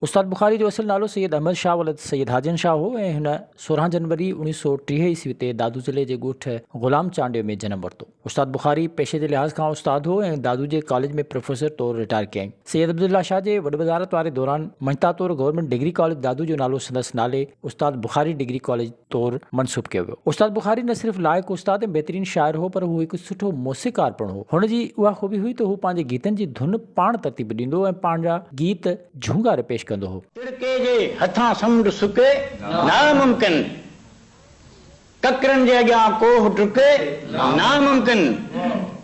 उस्ताद बुखारी जो असल नालो सैयद अहमद शाह वलद सैयद हाजन शाह हो ऐं हुन 16 जनवरी 1930 ईस्वी ते दादू ज़िले जे ॻोठ ग़ुलाम चांडियो में जनम वरितो। उस्ताद बुखारी पेशे जे लिहाज़ खां उस्ताद हो ऐं दादू जे कॉलेज में प्रोफेसर तौरु रिटायर कयईं। सैयद अब्दुल्ला शाह जे वॾी वज़ारत वारे दौरान मंझता तौरु गवर्नमेंट डिग्री कॉलेज दादू जो नालो संदसि नाले उस्ताद बुखारी डिग्री कॉलेज तौरु मनसूब कयो वियो। उस्ताद बुखारी न सिर्फ़ु लाइक़ु उस्ताद ऐं बहितरीन शाइर हो पर हू हिकु सुठो मौसीक़ार पिणु हो। हुन जी उहा ख़ूबी हुई त हू पंहिंजे गीतनि जी धुन पाण तरतीब ॾींदो ऐं पंहिंजा गीत झूंगारे पेश कंदो हो। जे हथां समुंड सुके नामुमकिन, ककरनि जे अॻियां कोह टुके नामुमकिन,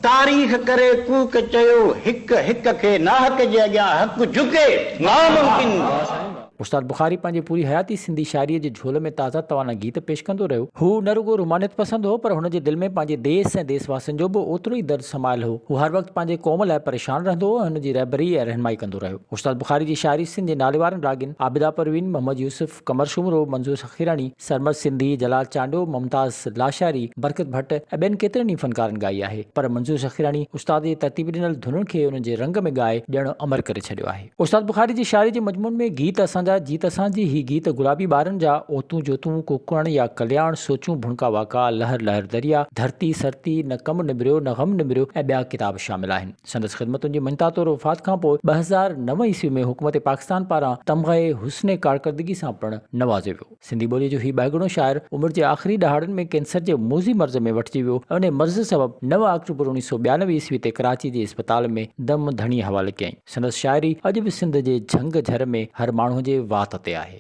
तारीख़ करे कूक चयो हिक हिक खे नाहक जे अॻियां हक़ झुके नामुमकिन। उस्ताद बुखारी पंहिंजी पूरी हयाती सिंधी शाइरीअ जे झोल में ताज़ा तवाना गीत पेश कंदो रहियो। हू न रुगो रुमानियत पसंद हो पर हुन जे दिलि में पंहिंजे देश ऐं देशवासियुनि जो बि ओतिरो ई दर्द समायल हो। हू हर वक़्तु पंहिंजे क़ौम लाइ परेशान रहंदो हो ऐं हुन जी रहबरी ऐं रहनुमाई कंदो रहियो। उस्ताद बुखारी जी शाइरी सिंध जे नाले वारनि रागिन आबिदा परवीन, मोहम्मद यूसुफ, कमर शुमरो, मंज़ूर सखीरानी, सरमद सिंधी, जलाल चांडो, मुमताज़ लाशारी, बरकत भट्ट ऐं ॿियनि केतिरनि ई फ़नकारनि ॻाई आहे। पर मंज़ूर सखीरानी उस्ताद जे तरतीब ॾिनल धुनुनि खे हुन जे रंग में ॻाए ॼण अमर करे छॾियो आहे। उस्ताद बुखारी जी शाइरी जे मजमून में गीत असांजा जीत असांजी ही गीत गुलाबी ॿारनि जा ओतूं जोतूं कुकण या कल्याण सोचूं भुणका वाका लहर लहर दरिया धरती सरती न कम निबिरियो न गम निबिरियो ऐं ॿिया किताब शामिल आहिनि। संदसि ख़िदमतुनि जी मंझता तौरु वफ़ात खां पोइ 2009 ईस्वी में हुकूमत पाकिस्तान पारां तमग़े हुस्न कारकर्दगी सां पिणु नवाज़ियो वियो। सिंधी ॿोलीअ जो ही ॿाहिगुणो शाइर उमिरि जे आख़िरी ॾहाड़नि में कैंसर जे मोज़ी मर्ज़ में वठिजी वियो ऐं उन मर्ज़ सबबि 9 अक्टूबर 1992 ईस्वी ते कराची जे इस्पताल में दम धणी हवाले कयईं। संदसि शाइरी अॼु बि सिंध जे झंग झर में हर माण्हूअ जे वात ते आहे।